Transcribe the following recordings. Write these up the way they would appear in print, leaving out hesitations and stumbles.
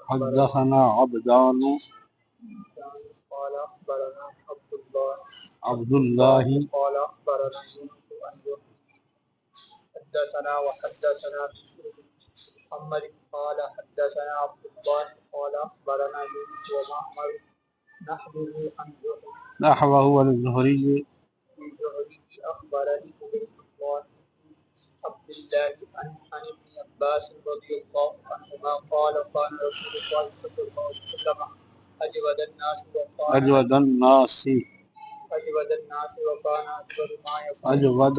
حدثنا عبدان قال أخبرنا عبد الله قال أخبرنا يونس عن حدثنا وحدثنا بشر بن محمد قال حدثنا عبد الله قال أخبرنا يونس ومعمر نحوه عن نحوه الزهري الزهري أخبرني عبيد الله عبد الله عن ابن عباس رضي الله عنهما قال كان رسول الله صلى الله عليه وسلم أجود الناس وكان أجود الناس وكان أجود ما يكون أجود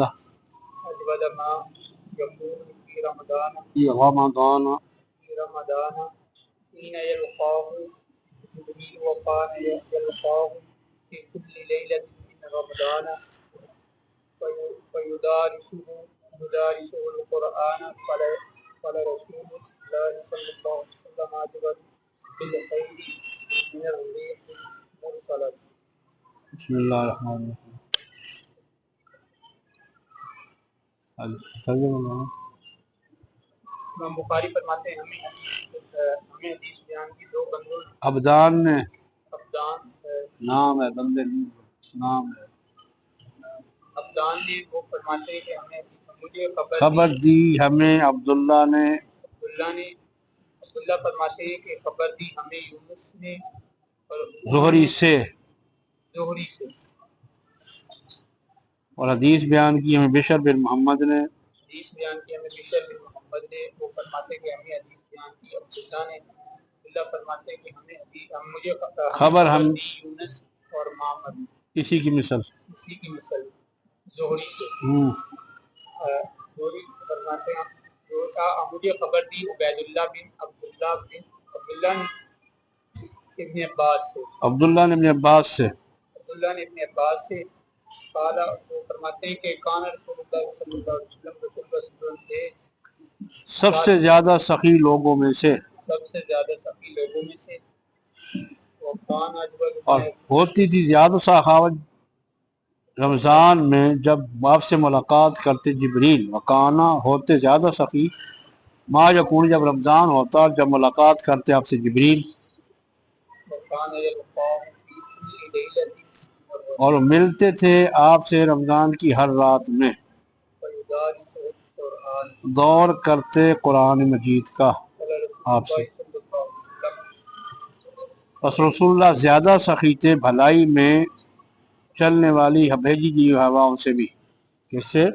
في رمضان حين يلقاه جبريل وكان يلقاه في كل ليلة من رمضان فيدارسه القرآن قال رسول الله صلى الله عليه وسلم أجود بالخير من الريح المرسلة. بسم الله الرحمن الرحيم. امام بخاری فرماتے ہیں ہمیں حدیث بیان کی دو بندوں ابدان نے ابدان نام ہے بندے نام ہے ابدان نے وہ فرماتے ہیں کہ ہمیں مجھے خبر دی ہمیں عبداللہ فرماتے ہیں کہ خبر دی ہمیں یونس نے زہری سے اور حدیث بیان کی ہمیں بشر بن محمد نے وہ فرماتے کہ ہمیں حدیث بیان کی عبداللہ فرماتے کہ ہمیں مجھے خبر ہم یونس اور معمر اسی کی مثل زہری سے زہری فرماتے ہیں مجھے خبر دی عبید اللہ بن عبداللہ ابن عباس سے قال وہ فرماتے ہیں کہ کان رسول اللہ صلی اللہ علیہ وسلم تھے سب سے زیادہ سخی لوگوں میں سے اور ہوتی تھی زیادہ سخاوت رمضان میں جب آپ سے ملاقات کرتے جبریل وکانا ہوتے زیادہ سخی ما یکون جب رمضان ہوتا جب ملاقات کرتے آپ سے جبریل اور ملتے تھے آپ سے رمضان کی ہر رات میں دور کرتے قرآن مجید کا آپ سے بس رسول اللہ زیادہ سخی تھے بھلائی میں چلنے والی بھیجی گئی ہواؤں سے بھی کس سے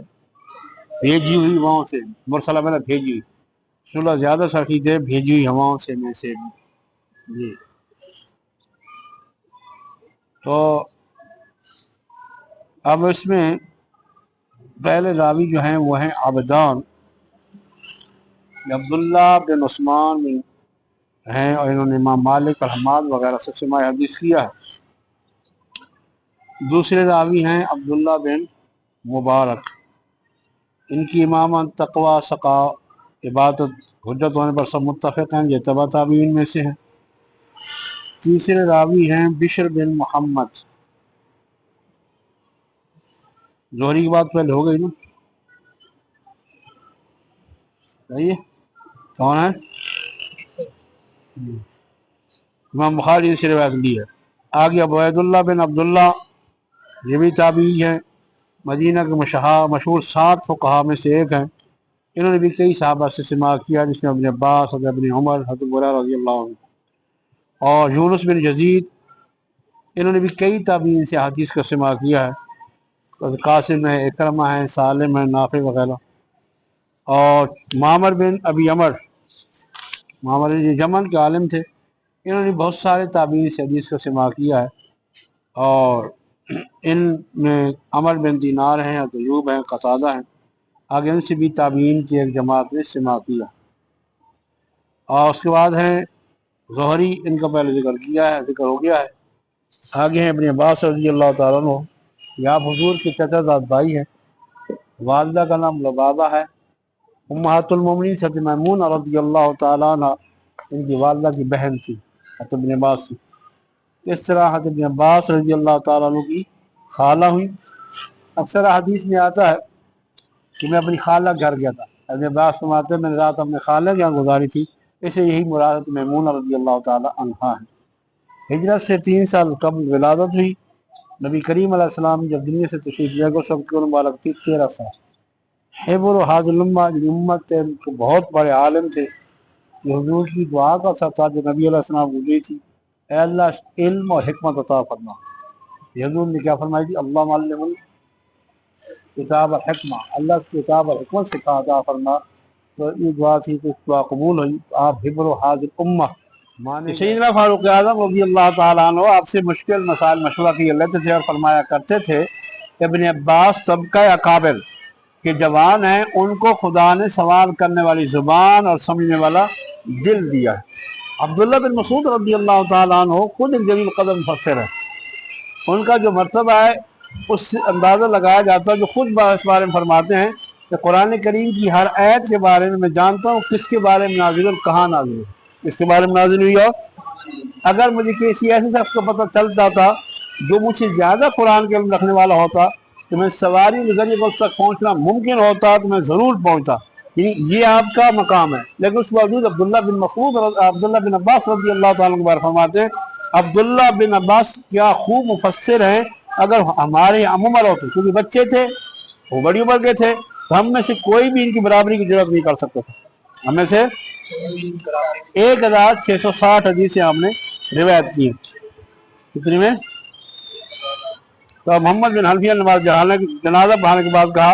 بھیجی ہوئی ہواؤں سے مرسلہ میں بھیجی ہوئی رسول اللہ زیادہ سخی تھے بھیجی ہوئی ہواؤں سے میں سے جی تو اب اس میں پہلے راوی جو ہیں وہ ہیں عبدان عبداللہ بن عثمان ہیں اور انہوں نے امام مالک حماد وغیرہ سے سماع حدیث کیا ہے دوسرے راوی ہیں عبداللہ بن مبارک ان کی امامت تقوی سقا عبادت حجت ہونے پر سب متفق ہیں یہ تبع تابعین میں سے ہیں تیسرے راوی ہیں بشر بن محمد زہری کی بات پہلے ہو گئی نا صحیح کون ہے امام بخاری نے روایت لی ہے آگے عبید اللہ بن عبداللہ یہ بھی تابعی ہیں مدینہ کے مشہور 7 فقہا میں سے ایک ہیں انہوں نے بھی کئی صحابہ سے سماع کیا جس میں ابن عباس حضرت ابن عمر حضرت ہریرہ رضی اللہ عنہ اور یونس بن یزید انہوں نے بھی کئی تابعین سے حدیث کا سماع کیا ہے قاسم ہے اکرمہ ہے سالم ہے نافع وغیرہ اور معمر بن ابی عمر معمر یمن کے عالم تھے انہوں نے بہت سارے تابعین سے حدیث کا سماع کیا ہے اور ان میں عمر بن دینار ہیں ایوب ہیں قتادہ ہیں آگے ان سے بھی تابعین کی ایک جماعت نے سماع کیا اور اس کے بعد ہیں زہری ان کا پہلے ذکر ہو گیا ہے آگے ہیں ابن عباس رضی اللہ تعالیٰ عنہ یا حضور کی چچا زاد بھائی ہیں والدہ کا نام لبابہ ہے امہات المومنین حضرت میمونہ رضی اللہ تعالیٰ عنہ ان کی والدہ کی بہن تھی حضرت ابن عباس کی اس طرح حضرت ابن عباس رضی اللہ تعالیٰ عنہ کی خالہ ہوئی اکثر حدیث میں آتا ہے کہ میں اپنی خالہ گھر گیا تھا ابن عباس فرماتے ہیں میں نے رات اپنے خالہ کے یہاں گزاری تھی اسے یہی مراد میمونہ رضی اللہ تعالی عنہا ہے۔ ہجرت سے 3 سال قبل ولادت ہوئی۔ نبی کریم علیہ السلام جب دنیا سے تشریف لے گئے سب کی عمر مبارک تھی 13 سال۔ حبر و حاضر امت تھے، بہت بڑے عالم تھے، یہ حضور کی دعا کا ساتھ تھا جو نبی علیہ السلام کو دی تھی، اے اللہ علم اور حکمت عطا فرما۔ یہ حضور نے کیا فرمائی تھی؟ اللہ معلم کتاب الحکمہ، اللہ کی کتاب اور حکمت سکھا عطا فرما۔ تو یہ دعا تھی تو دعا قبول ہوئی۔ آپ حبر و حاضر امہ مانے۔ سیدنا فاروق اعظم رضی اللہ تعالیٰ عنہ آپ سے مشکل مسائل مشورہ کیے لیتے تھے اور فرمایا کرتے تھے ابن عباس طبقہ اکابر کے جوان ہیں، ان کو خدا نے سوال کرنے والی زبان اور سمجھنے والا دل دیا ہے۔ عبداللہ بن مسعود رضی اللہ تعالیٰ عنہ خود ایک جلیل قدر مفسر ہے، ان کا جو مرتبہ ہے اس سے اندازہ لگایا جاتا ہے، جو خود اس بارے میں فرماتے ہیں کہ قرآن کریم کی ہر آیت کے بارے میں جانتا ہوں کس کے بارے میں نازل اور کہاں نازل ہے، کس کے بارے میں نازل ہوئی ہو۔ اگر مجھے کسی ایسے شخص کو پتہ چلتا تھا جو مجھ سے زیادہ قرآن کے علم رکھنے والا ہوتا تو میں سواری کے ذریعے اس تک پہنچنا ممکن ہوتا تو میں ضرور پہنچتا، یعنی یہ آپ کا مقام ہے۔ لیکن اس باوجود عبداللہ بن مسعود عبداللہ بن عباس رضی اللہ تعالیٰ کے بارے فرماتے ہیں عبداللہ بن عباس کیا خوب مفسر ہیں، اگر ہمارے ہم عمر ہوتے، کیونکہ بچے تھے وہ بڑی عمر کے تھے، تو ہم میں سے کوئی بھی ان کی برابری کی ضرورت نہیں کر سکتا تھا۔ ہم میں سے 1660 حدیثیں آپ نے روایت کی، کتنی میں؟ تو محمد بن حنفیہ نے جنازہ پڑھانے کے بعد کہا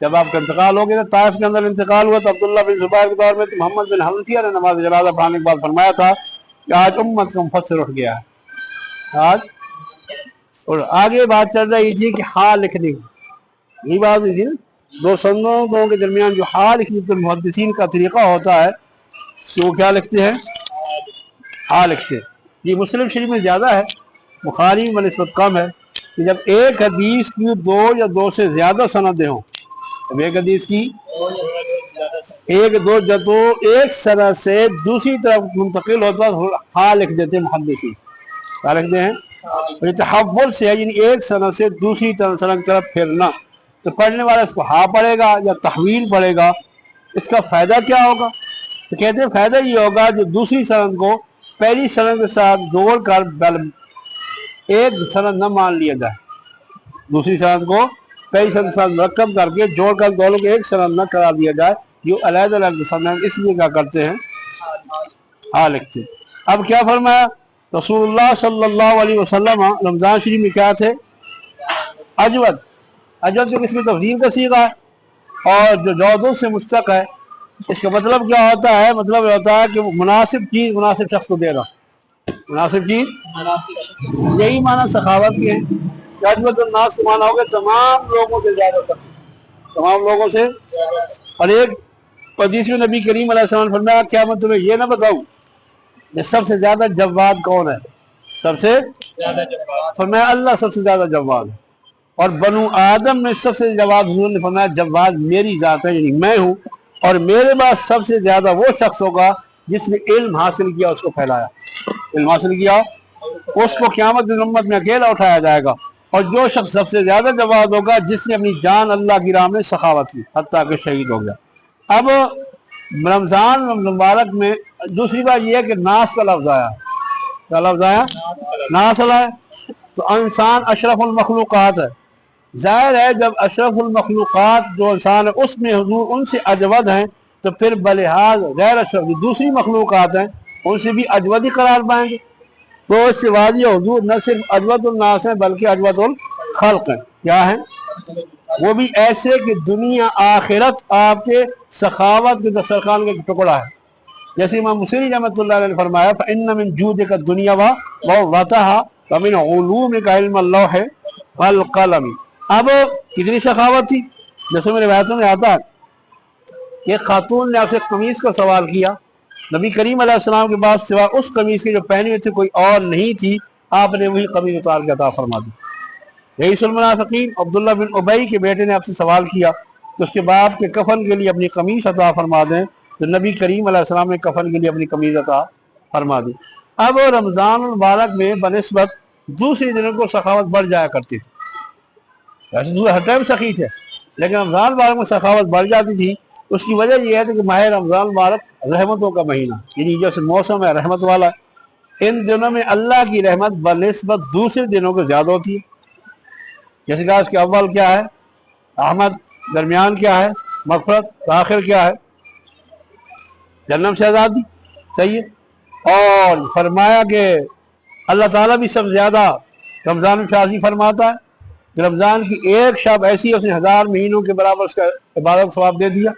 جب آپ کا انتقال ہو گیا، طائف کے اندر انتقال ہوا تو عبداللہ بن زبیر کے دور میں تو محمد بن حنفیہ نے نماز جنازہ پڑھانے کے بعد فرمایا تھا کہ آج امت کا مفسر اٹھ گیا ہے آج۔ اور آگے بات چل رہی تھی کہ ہاں لکھنے کی، یہ بات ہوئی تھی نا، دو سندوں کے درمیان جو ہاں لکھنے کے محدثین کا طریقہ ہوتا ہے تو کیا لکھتے ہیں؟ ہاں لکھتے ہیں۔ یہ مسلم شریف میں زیادہ ہے، بخاری میں نسبت کم ہے کہ جب ایک حدیث کی 2 یا 2 سے زیادہ سندیں ہوں، جب ایک حدیث کی ایک سند سے دوسری طرف منتقل ہوتا ہے ہاں لکھ دیتے ہیں محدثین۔ کیا لکھتے ہیں؟ تحول سے ہے، یعنی ایک سند سے دوسری سند کی طرف پھرنا، تو پڑھنے والا اس کو ہاں پڑھے گا یا تحویل پڑھے گا، اس کا فائدہ کیا ہوگا؟ تو کہتے ہیں فائدہ یہ ہوگا جو دوسری سند کو پہلی سند کے ساتھ جوڑ کر ایک سند نہ مان لیا جائے، دوسری سند کو پہلی سند کے ساتھ مرکب کر کے جوڑ کر دونوں کو ایک سند نہ کرا دیا جائے، جو علیحدہ علیحدہ سند، اس لیے کیا کرتے ہیں؟ ہاں لکھتے ہیں۔ اب کیا فرمایا رسول اللہ صلی اللہ علیہ وسلم رمضان شریف میں کیا تھے؟ اجود جو اس میں تفضیل کا صیغہ ہے اور جو جودو سے مشتق ہے، اس کا مطلب کیا ہوتا ہے؟ مطلب یہ ہوتا ہے کہ مناسب چیز مناسب شخص کو دینا، مناسب چیز، یہی معنی سخاوت کی ہے۔ اجود الناس کو معنی ہوگا تمام لوگوں سے زیادہ سخت، تمام لوگوں سے۔ اور ایک حدیث میں نبی کریم علیہ السلام نے فرمایا کیا میں تمہیں یہ نہ بتاؤں کہ سب سے زیادہ جواد کون ہے؟ سب سے زیادہ جواد فرمایا اللہ سب سے زیادہ جواد ہے، اور بنو آدم میں سب سے جواد حضور نے فرمایا جواد میری ذات ہے، یعنی میں ہوں، اور میرے بعد سب سے زیادہ وہ شخص ہوگا جس نے علم حاصل کیا اس کو پھیلایا، علم حاصل کیا اس کو قیامت کی امت میں اکیلا اٹھایا جائے گا، اور جو شخص سب سے زیادہ جواد ہوگا جس نے اپنی جان اللہ کی راہ میں سخاوت کی حتیٰ کہ شہید ہو گیا۔ اب رمضان مبارک میں دوسری بات یہ ہے کہ ناس کا لفظ آیا، کیا لفظ آیا؟ ناس آیا، تو انسان اشرف المخلوقات ہے، ظاہر ہے جب اشرف المخلوقات جو انسان ہے اس میں حضور ان سے اجود ہیں تو پھر بلحاظ غیر اشرف جو دوسری مخلوقات ہیں ان سے بھی اجود ہی قرار پائیں گے، تو اس سے واضح حضور نہ صرف اجود الناس ہیں بلکہ اجود الخلق ہیں۔ کیا ہیں؟ وہ بھی ایسے کہ دنیا آخرت آپ کے سخاوت کے دسترخوان کا ٹکڑا ہے، جیسے امام مسری رحمۃ اللہ علیہ نے فرمایا فَإِنَّ مِن جُودِكَ الدُّنْيَا وَوَّرَّتَهَا وَمِنْ عُلُومِكَ عِلْمَ اللَّوْحِ وَالْقَلَمِ۔ اب کتنی سخاوت تھی، جیسے میں روایتوں میں آتا ہے ایک خاتون نے آپ سے قمیص کا سوال کیا، نبی کریم علیہ السلام کے بعد سوا اس قمیص کے جو پہنے ہوئے تھے کوئی اور نہیں تھی، آپ نے وہی قمیص اتار کے عطا فرما دی۔ رئیس المنافقین عبداللہ بن ابی کے بیٹے نے آپ سے سوال کیا کہ اس کے باپ کے کفن کے لیے اپنی قمیص عطا فرما دیں، تو نبی کریم علیہ السلام نے کفن کے لیے اپنی قمیص عطا فرما دی۔ اب رمضان المبارک میں بنسبت دوسرے دنوں کو سخاوت بڑھ جایا کرتی تھی، ویسے ہر ٹائم سخی تھے لیکن رمضان المبارک میں سخاوت بڑھ جاتی تھی، اس کی وجہ یہ ہے کہ ماہ رمضان مبارک رحمتوں کا مہینہ، یعنی جیسے موسم ہے رحمت والا، ان دنوں میں اللہ کی رحمت بنسبت دوسرے دنوں کو زیادہ ہوتی ہے۔ جیسے کہ اس کے اول کیا ہے رحمت، درمیان کیا ہے مغفرت، آخر کیا ہے جہنم سے آزادی، صحیح ہے۔ اور فرمایا کہ اللہ تعالیٰ بھی سب زیادہ رمضان میں شازی فرماتا ہے کہ رمضان کی ایک شب ایسی ہے اس نے 1000 مہینوں کے برابر اس کا عبادت ثواب دے دیا۔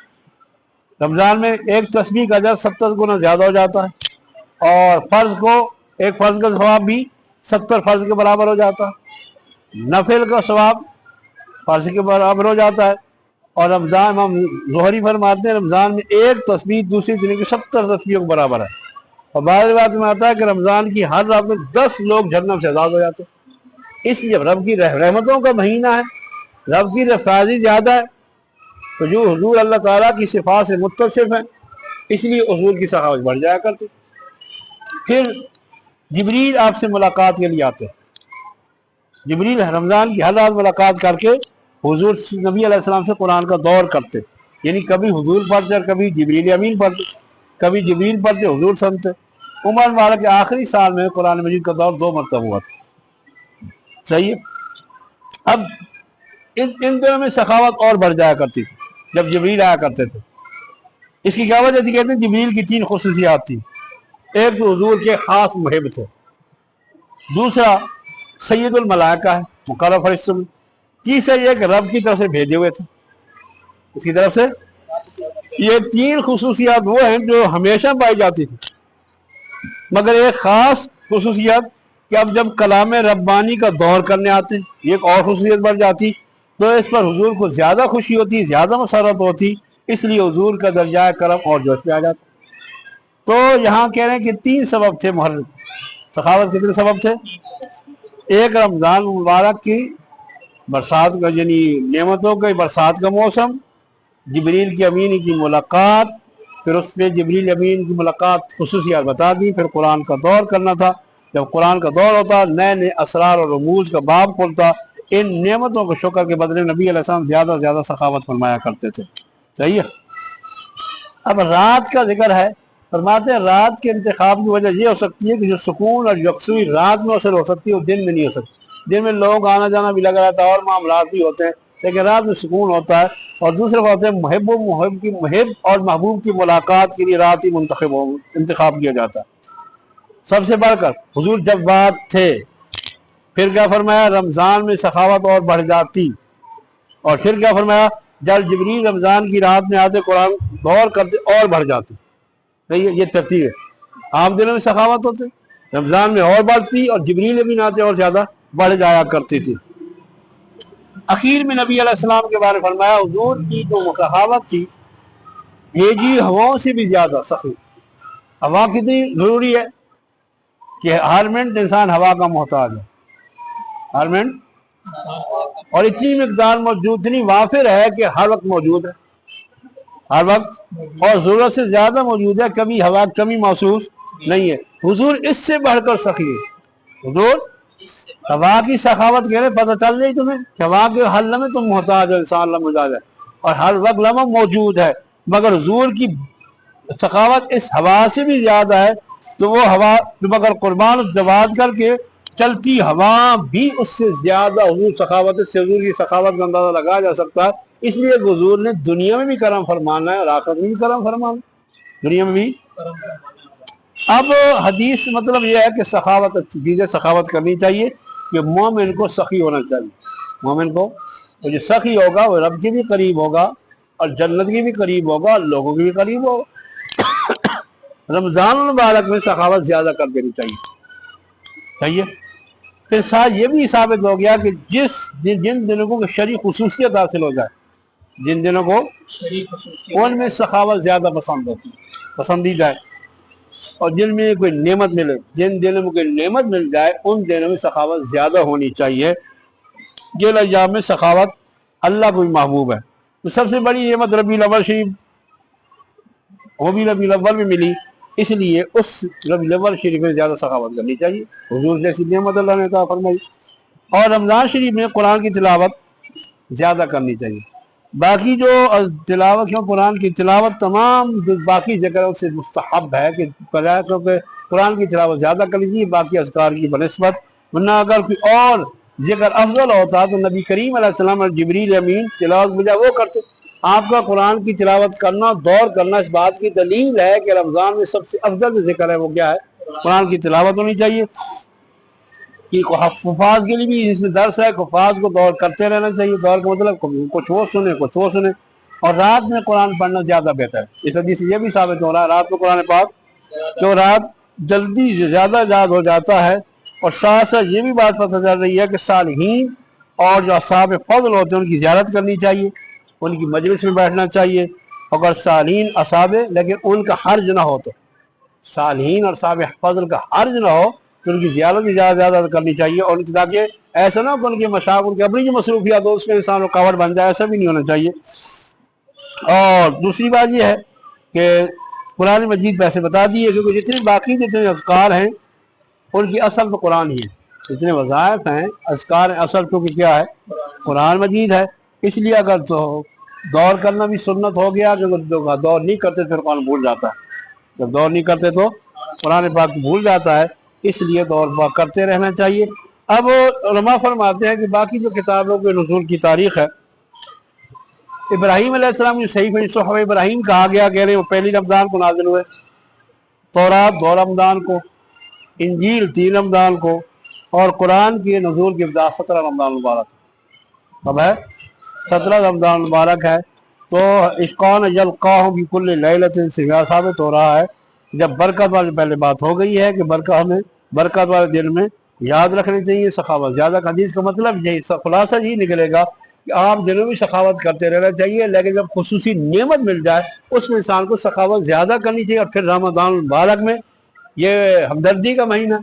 رمضان میں ایک تسبیح کا اجر 70 گنا زیادہ ہو جاتا ہے، اور فرض کو ایک فرض کا ثواب بھی 70 فرض کے برابر ہو جاتا ہے، نفل کا ثواب فرض کے برابر ہو جاتا ہے۔ اور رمضان ہم ظہری فرماتے ہیں رمضان میں ایک تسبیح دوسری دن کی 70 تسبیحوں کے برابر ہے۔ اور بعض بات میں آتا ہے کہ رمضان کی ہر رات میں 10 لوگ جہنم سے آزاد ہو جاتے ہیں۔ اس لیے رب کی رحمتوں کا مہینہ ہے، رب کی رفاظی زیادہ ہے، تو جو حضور اللہ تعالیٰ کی صفات سے متصف ہیں اس لیے حضور کی سخاوت بڑھ جایا کرتی۔ پھر جبریل آپ سے ملاقات کے لیے آتے ہیں، جبریل رمضان کی ہر رات ملاقات کر کے حضور نبی علیہ السلام سے قرآن کا دور کرتے، یعنی کبھی حضور پڑھتے اور کبھی جبریل امین پڑھتے، کبھی جبریل پڑھتے حضور سنتے۔ عمر مبارک کے آخری سال میں قرآن مجید کا دور 2 مرتبہ ہوا تھا، صحیح ہے۔ اب ان دنوں میں سخاوت اور بڑھ جایا کرتی تھی جب جبریل آیا کرتے تھے۔ اس کی کیا وجہ تھی؟ کہتے ہیں جبریل کی 3 خصوصیات تھی۔ ایک تو حضور کے خاص محب تھے، دوسرا سید الملائکہ ہے مقرب فرشتوں میں، تیسرا یہ کہ رب کی طرف سے بھیجے ہوئے تھے اس کی طرف سے۔ یہ 3 خصوصیات وہ ہیں جو ہمیشہ پائی جاتی تھی، مگر ایک خاص خصوصیت کہ اب جب کلام ربانی کا دور کرنے آتے یہ ایک اور خصوصیت بڑھ جاتی، تو اس پر حضور کو زیادہ خوشی ہوتی، زیادہ مسرت ہوتی، اس لیے حضور کا درجہ کرم اور جوش پہ آ جاتا۔ تو یہاں کہہ رہے ہیں کہ 3 سبب تھے محرم سخاوت کے 3 سبب تھے۔ ایک رمضان مبارک کی برسات کا یعنی نعمتوں کا برسات کا موسم، جبریل کی امین کی ملاقات، پھر اس میں جبریل امین کی ملاقات خصوصیات بتا دی، پھر قرآن کا دور کرنا تھا۔ جب قرآن کا دور ہوتا نئے نئے اسرار اور رموز کا باب کھلتا، ان نعمتوں کو شکر کے بدلے نبی علیہ السلام زیادہ سے زیادہ سخاوت فرمایا کرتے تھے، صحیح ہے۔ اب رات کا ذکر ہے، فرماتے ہیں رات کے انتخاب کی وجہ یہ ہو سکتی ہے کہ جو سکون اور یکسوئی رات میں اثر ہو سکتی ہے وہ دن میں نہیں ہو سکتی۔ دن میں لوگ آنا جانا بھی لگا رہتا ہے اور معاملات بھی ہوتے ہیں، لیکن رات میں سکون ہوتا ہے۔ اور دوسرے ہوتے ہیں محب اور محبوب کی ملاقات کے لیے رات ہی انتخاب کیا جاتا ہے۔ سب سے بڑھ کر حضور جب بات تھے پھر کیا فرمایا رمضان میں سخاوت اور بڑھ جاتی، اور پھر کیا فرمایا جب جبریل رمضان کی رات میں آتے قرآن دور کرتے اور بڑھ جاتی۔ یہ ترتیب ہے، عام دنوں میں سخاوت ہوتے رمضان میں اور بڑھتی، اور جبریل بھی آتے اور زیادہ بڑھ جایا کرتی تھی۔ اخیر میں نبی علیہ السلام کے بارے میں فرمایا حضور کی جو سخاوت تھی بھیجی ہواؤں سے بھی زیادہ سخی۔ ہوا کتنی ضروری ہے کہ ہر منٹ انسان ہوا کا محتاج ہے، ہر منٹ، اور اتنی مقدار موجود اتنی وافر ہے کہ ہر وقت موجود ہے، ہر وقت، اور ضرورت سے زیادہ موجود ہے، کبھی ہوا کمی محسوس نہیں ہے۔ حضور اس سے بڑھ کر سخی ہے، حضور ہوا کی سخاوت کہہ رہے پتہ چل رہی تمہیں کہ ہوا کے ہر لمحے تم محتاج ہو، انسان محتاج ہے اور ہر وقت لمحہ موجود ہے، مگر حضور کی سخاوت اس ہوا سے بھی زیادہ ہے۔ تو وہ ہوا جو مگر قربان اس جواد کر کے چلتی ہوا بھی اس سے زیادہ حضور سخاوت سے حضور کی سخاوت کا اندازہ لگایا جا سکتا ہے۔ اس لیے حضور نے دنیا میں بھی کرم فرمانا ہے اور آخرت میں بھی کرم فرمانا ہے، دنیا میں بھی۔ اب حدیث مطلب یہ ہے کہ سخاوت اچھی چیز ہے، سخاوت کرنی چاہیے، کہ مومن کو سخی ہونا چاہیے۔ مومن کو جو سخی ہوگا وہ رب کے بھی قریب ہوگا اور جنت کے بھی قریب ہوگا اور لوگوں کے بھی قریب ہوگا۔ رمضان المبارک میں سخاوت زیادہ کر دینی چاہیے۔ پھر ساتھ یہ بھی ثابت ہو گیا کہ جن دنوں کو شرعی خصوصیت حاصل ہو جائے، جن دنوں کو ان میں سخاوت زیادہ پسند ہوتی ہے، پسندیدہ ہے، اور جن میں کوئی نعمت ملے، جن دنوں میں کوئی نعمت مل جائے ان دنوں میں سخاوت زیادہ ہونی چاہیے۔ یہ ایام میں سخاوت اللہ کو بھی محبوب ہے۔ تو سب سے بڑی نعمت ربیع الاول شریف، وہ بھی ربیع الاول میں ملی، اس لیے اس ربیع الاول شریف میں زیادہ سخاوت کرنی چاہیے، حضور جیسی نعمت اللہ نے عطا فرمائی۔ اور رمضان شریف میں قرآن کی تلاوت زیادہ کرنی چاہیے، باقی جو تلاوت ہے قرآن کی تلاوت تمام جو باقی ذکر سے مستحب ہے کہ قرآن کی تلاوت زیادہ کر لیجیے باقی اذکار کی بنسبت، ورنہ اگر کوئی اور ذکر افضل ہوتا تو نبی کریم علیہ السلام اور جبریل امین تلاوت بجائے وہ کرتے۔ آپ کا قرآن کی تلاوت کرنا، دور کرنا اس بات کی دلیل ہے کہ رمضان میں سب سے افضل جو ذکر ہے وہ کیا ہے؟ قرآن کی تلاوت ہونی چاہیے۔ کہ حفاظ کے لیے بھی اس میں درس ہے، حفاظ کو دور کرتے رہنا چاہیے۔ دور کا مطلب کچھ وہ سنیں اور رات میں قرآن پڑھنا زیادہ بہتر ہے۔ اس حدیث سے یہ بھی ثابت ہو رہا ہے رات میں قرآن پاک جو رات جلدی زیادہ یاد ہو جاتا ہے، اور ساتھ ساتھ یہ بھی بات پتہ چل رہی ہے کہ صالحین اور جو اصحاب فضل ہوتے ہیں ان کی زیارت کرنی چاہیے، ان کی مجلس میں بیٹھنا چاہیے۔ اگر صالحین اصحاب لیکن ان کا حرج نہ ہو، تو صالحین اور اصحاب فضل کا حرج نہ ہو تو ان کی زیارت بھی زیادہ کرنی چاہیے، اور تاکہ ایسا نہ ہو کہ ان کی مشاغل ان کی اپنی جو مصروفیات ہو اس میں انسان رکاوٹ بن جائے، ایسا بھی نہیں ہونا چاہیے۔ اور دوسری بات یہ ہے کہ قرآن مجید ویسے بتا دیے کیونکہ جتنے باقی جتنے اذکار ہیں ان کی اصل تو قرآن ہی ہے، جتنے وظائف ہیں اذکار اصل تو کیا ہے؟ قرآن مجید ہے۔ اس لیے اگر تو دور کرنا بھی سنت ہو گیا، جو دور نہیں کرتے پھر قرآن بھول جاتا ہے، جب دور نہیں کرتے تو قرآن پاک بھول جاتا ہے، اس لیے دور کرتے رہنا چاہیے۔ اب علماء فرماتے ہیں کہ باقی جو کتابوں کے نزول کی تاریخ ہے، ابراہیم علیہ السلام جو صحیفہ صحف ابراہیم کہا گیا کہ وہ پہلی رمضان کو نازل ہوئے، تورات 2 رمضان کو، انجیل 3 رمضان کو، اور قرآن کی نزول کی ابتدا 17 رمضان مبارک کب ہے؟ 17 رمضان مبارک ہے۔ تو اشقان یلقاہ بکل لیلۃ سے ثابت ہو رہا ہے جب برکت والی پہلے بات ہو گئی ہے کہ برکت والے دن میں یاد رکھنی چاہیے سخاوت زیادہ۔ حدیث کا مطلب یہی خلاصہ یہی نکلے گا کہ آپ دنوں میں سخاوت کرتے رہنا چاہیے، لیکن جب خصوصی نعمت مل جائے اس میں انسان کو سخاوت زیادہ کرنی چاہیے۔ اور پھر رمضان المبارک میں یہ ہمدردی کا مہینہ،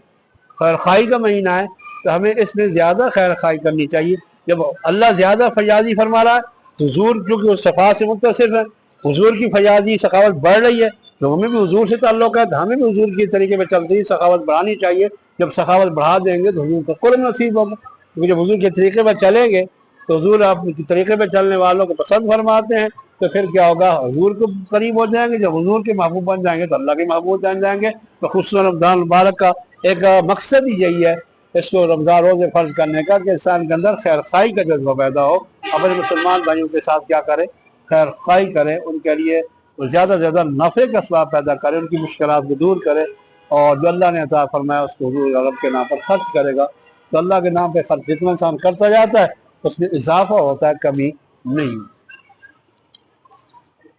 خیر خواہی کا مہینہ ہے، تو ہمیں اس میں زیادہ خیر خواہی کرنی چاہیے۔ جب اللہ زیادہ فیاضی فرما رہا ہے تو حضور کیونکہ وہ صفا سے متصف ہے، حضور کی فیاضی سخاوت بڑھ رہی ہے تو ہمیں بھی حضور سے تعلق ہے، تو ہمیں بھی حضور کے طریقے پہ چلتے ہی سخاوت بڑھانی چاہیے۔ جب سخاوت بڑھا دیں گے تو حضور کا قرب نصیب ہوگا، کیونکہ جب حضور کے طریقے پہ چلیں گے تو حضور آپ کے طریقے پہ چلنے والوں کو پسند فرماتے ہیں، تو پھر کیا ہوگا؟ حضور کو قریب ہو جائیں گے۔ جب حضور کے محبوب بن جائیں گے تو اللہ کے محبوب بن جائیں گے۔ تو خصوصاً رمضان مبارک کا ایک مقصد ہی یہی ہے اس کو رمضان روزے فرض کرنے کا کہ انسان کے اندر خیر خواہی کا جذبہ پیدا ہو، اپنے مسلمان بھائیوں کے ساتھ کیا کرے؟ خیر خواہی کرے، ان کے لیے زیادہ سے زیادہ نفع کا اسباب پیدا کرے، ان کی مشکلات کو دور کرے، اور جو اللہ نے عطا فرمایا اس کو حضور رب کے نام پر خرچ کرے گا۔ تو اللہ کے نام پہ خرچ جتنا انسان کرتا جاتا ہے اس میں اضافہ ہوتا ہے، کمی نہیں۔